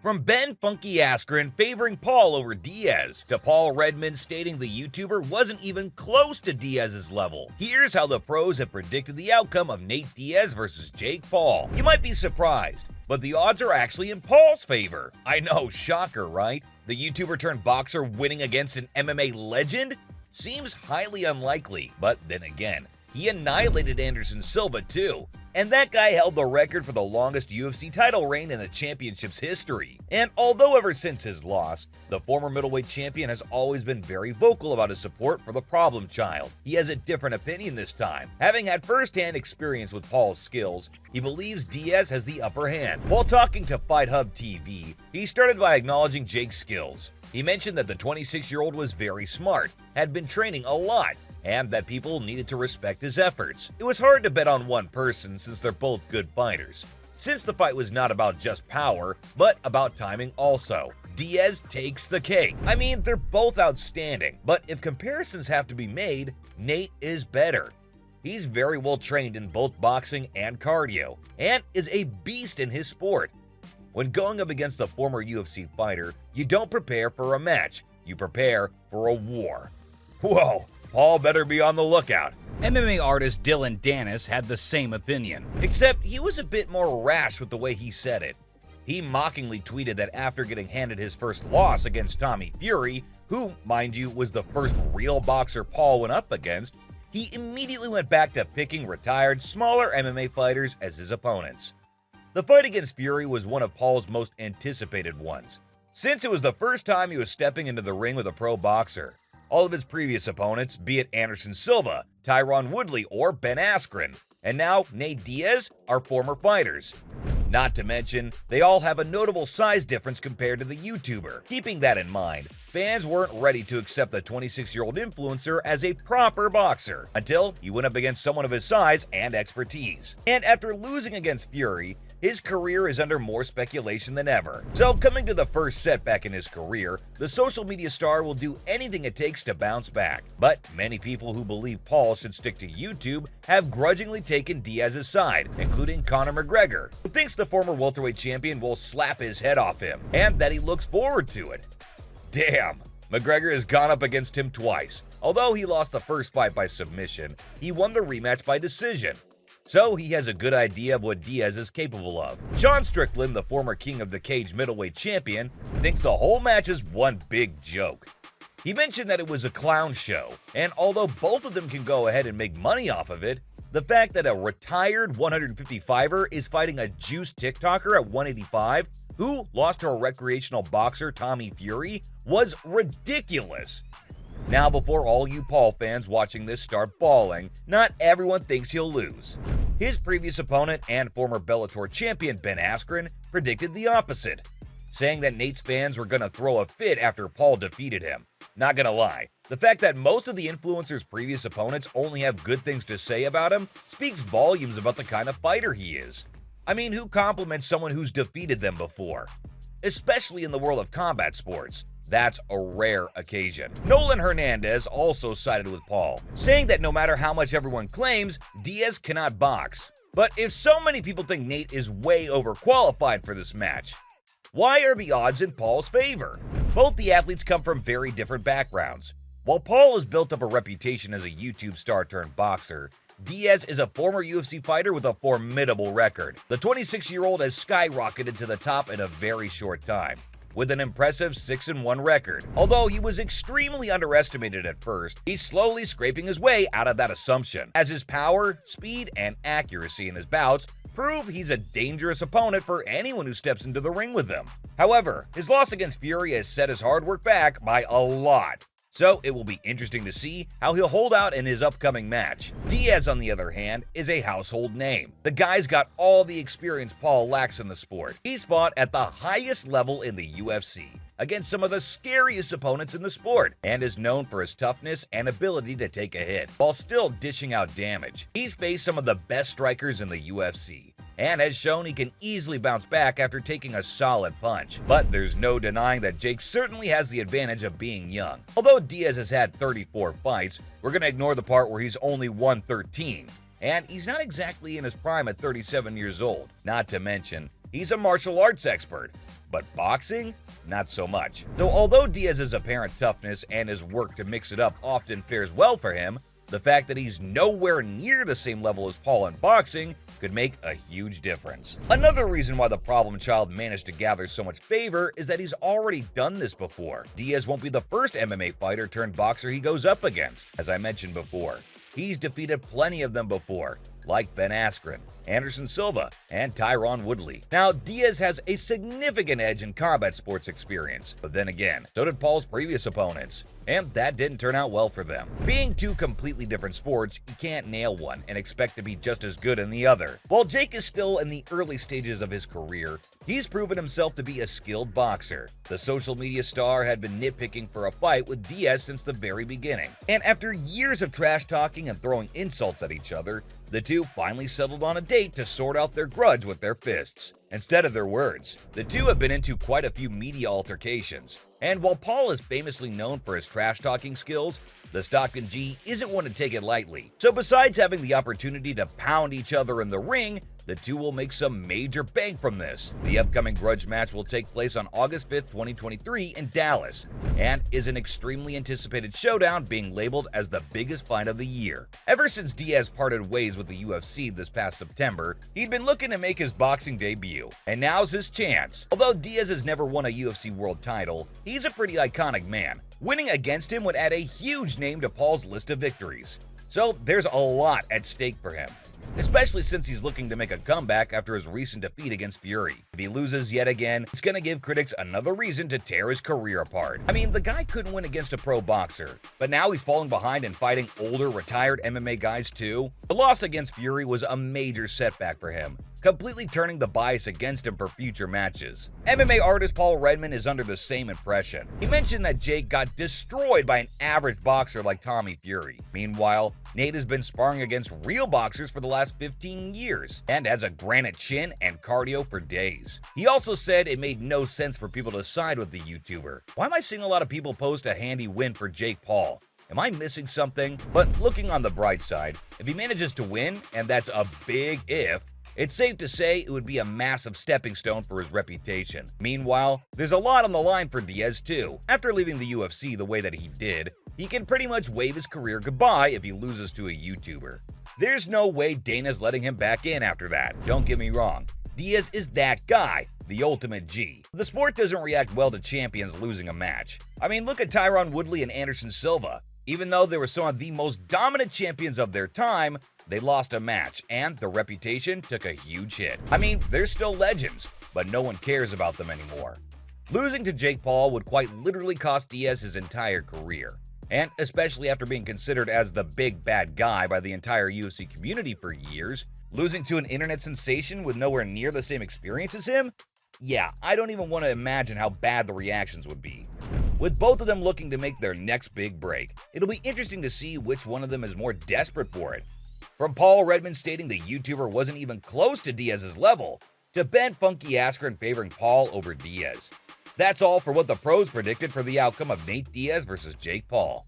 From Ben Funky Askren favoring Paul over Diaz, to Paul Redmond stating the YouTuber wasn't even close to Diaz's level. Here's how the pros have predicted the outcome of Nate Diaz versus Jake Paul. You might be surprised, but the odds are actually in Paul's favor. I know, shocker, right? The YouTuber turned boxer winning against an MMA legend? Seems highly unlikely, but then again, he annihilated Anderson Silva too. And that guy held the record for the longest UFC title reign in the championship's history. And although ever since his loss, the former middleweight champion has always been very vocal about his support for the problem child, he has a different opinion this time. Having had first-hand experience with Paul's skills, he believes Diaz has the upper hand. While talking to Fight Hub TV, he started by acknowledging Jake's skills. He mentioned that the 26-year-old was very smart, had been training a lot, and that people needed to respect his efforts. It was hard to bet on one person since they're both good fighters. Since the fight was not about just power, but about timing also, Diaz takes the cake. I mean, they're both outstanding, but if comparisons have to be made, Nate is better. He's very well trained in both boxing and cardio, and is a beast in his sport. When going up against a former UFC fighter, you don't prepare for a match, you prepare for a war. Whoa! Paul better be on the lookout. MMA artist Dylan Dennis had the same opinion, except he was a bit more rash with the way he said it. He mockingly tweeted that after getting handed his first loss against Tommy Fury, who, mind you, was the first real boxer Paul went up against, he immediately went back to picking retired, smaller MMA fighters as his opponents. The fight against Fury was one of Paul's most anticipated ones, since it was the first time he was stepping into the ring with a pro boxer. All of his previous opponents, be it Anderson Silva, Tyron Woodley, or Ben Askren, and now Nate Diaz, are former fighters. Not to mention, they all have a notable size difference compared to the YouTuber. Keeping that in mind, fans weren't ready to accept the 26-year-old influencer as a proper boxer until he went up against someone of his size and expertise. And after losing against Fury, his career is under more speculation than ever. So coming to the first setback in his career, the social media star will do anything it takes to bounce back. But many people who believe Paul should stick to YouTube have grudgingly taken Diaz's side, including Conor McGregor, who thinks the former welterweight champion will slap his head off him, and that he looks forward to it. Damn, McGregor has gone up against him twice. Although he lost the first fight by submission, he won the rematch by decision. So he has a good idea of what Diaz is capable of. Sean Strickland, the former King of the Cage middleweight champion, thinks the whole match is one big joke. He mentioned that it was a clown show, and although both of them can go ahead and make money off of it, the fact that a retired 155er is fighting a juiced TikToker at 185 who lost to a recreational boxer, Tommy Fury, was ridiculous. Now, before all you Paul fans watching this start bawling, not everyone thinks he'll lose. His previous opponent and former Bellator champion Ben Askren predicted the opposite, saying that Nate's fans were gonna throw a fit after Paul defeated him. Not gonna lie, the fact that most of the influencer's previous opponents only have good things to say about him speaks volumes about the kind of fighter he is. I mean, who compliments someone who's defeated them before? Especially in the world of combat sports. That's a rare occasion. Nolan Hernandez also sided with Paul, saying that no matter how much everyone claims, Diaz cannot box. But if so many people think Nate is way overqualified for this match, why are the odds in Paul's favor? Both the athletes come from very different backgrounds. While Paul has built up a reputation as a YouTube star turned boxer, Diaz is a former UFC fighter with a formidable record. The 26-year-old has skyrocketed to the top in a very short time, with an impressive 6-1 record. Although he was extremely underestimated at first, he's slowly scraping his way out of that assumption, as his power, speed, and accuracy in his bouts prove he's a dangerous opponent for anyone who steps into the ring with him. However, his loss against Fury has set his hard work back by a lot. So it will be interesting to see how he'll hold out in his upcoming match. Diaz, on the other hand, is a household name. The guy's got all the experience Paul lacks in the sport. He's fought at the highest level in the UFC, against some of the scariest opponents in the sport, and is known for his toughness and ability to take a hit, while still dishing out damage. He's faced some of the best strikers in the UFC, and has shown he can easily bounce back after taking a solid punch. But there's no denying that Jake certainly has the advantage of being young. Although Diaz has had 34 fights, we're gonna ignore the part where he's only won 13. And he's not exactly in his prime at 37 years old. Not to mention, he's a martial arts expert. but boxing? Not so much. Though although Diaz's apparent toughness and his work to mix it up often fares well for him, the fact that he's nowhere near the same level as Paul in boxing could make a huge difference. Another reason why the problem child managed to gather so much favor is that he's already done this before. Diaz won't be the first MMA fighter turned boxer he goes up against, as I mentioned before. He's defeated plenty of them before, like Ben Askren, Anderson Silva, and Tyron Woodley. Now, Diaz has a significant edge in combat sports experience, but then again, so did Paul's previous opponents, and that didn't turn out well for them. Being two completely different sports, you can't nail one and expect to be just as good in the other. While Jake is still in the early stages of his career, he's proven himself to be a skilled boxer. The social media star had been nitpicking for a fight with Diaz since the very beginning, and after years of trash talking and throwing insults at each other, the two finally settled on a date to sort out their grudge with their fists instead of their words. The two have been into quite a few media altercations, and while Paul is famously known for his trash-talking skills, the Stockton G isn't one to take it lightly. So besides having the opportunity to pound each other in the ring, the two will make some major bank from this. The upcoming grudge match will take place on August 5th, 2023 in Dallas, and is an extremely anticipated showdown being labeled as the biggest fight of the year. Ever since Diaz parted ways with the UFC this past September, he'd been looking to make his boxing debut, and now's his chance. Although Diaz has never won a UFC world title, he's a pretty iconic man. Winning against him would add a huge name to Paul's list of victories. So there's a lot at stake for him, especially since he's looking to make a comeback after his recent defeat against Fury. If he loses yet again, it's gonna give critics another reason to tear his career apart. I mean, the guy couldn't win against a pro boxer, but now he's falling behind and fighting older, retired MMA guys too. The loss against Fury was a major setback for him, completely turning the bias against him for future matches. MMA artist Paul Redmond is under the same impression. He mentioned that Jake got destroyed by an average boxer like Tommy Fury. Meanwhile, Nate has been sparring against real boxers for the last 15 years and has a granite chin and cardio for days. He also said it made no sense for people to side with the YouTuber. Why am I seeing a lot of people post a handy win for Jake Paul? Am I missing something? But looking on the bright side, if he manages to win, and that's a big if, it's safe to say it would be a massive stepping stone for his reputation. Meanwhile, there's a lot on the line for Diaz too. After leaving the UFC the way that he did, he can pretty much wave his career goodbye if he loses to a YouTuber. There's no way Dana's letting him back in after that. Don't get me wrong, Diaz is that guy, the ultimate G. The sport doesn't react well to champions losing a match. I mean, look at Tyron Woodley and Anderson Silva. Even though they were some of the most dominant champions of their time, they lost a match, and their reputation took a huge hit. I mean, they're still legends, but no one cares about them anymore. Losing to Jake Paul would quite literally cost Diaz his entire career, and especially after being considered as the big bad guy by the entire UFC community for years, losing to an internet sensation with nowhere near the same experience as him? Yeah, I don't even want to imagine how bad the reactions would be. With both of them looking to make their next big break, it'll be interesting to see which one of them is more desperate for it. From Paul Redmond stating the YouTuber wasn't even close to Diaz's level, to Ben Funky Askren favoring Paul over Diaz. That's all for what the pros predicted for the outcome of Nate Diaz versus Jake Paul.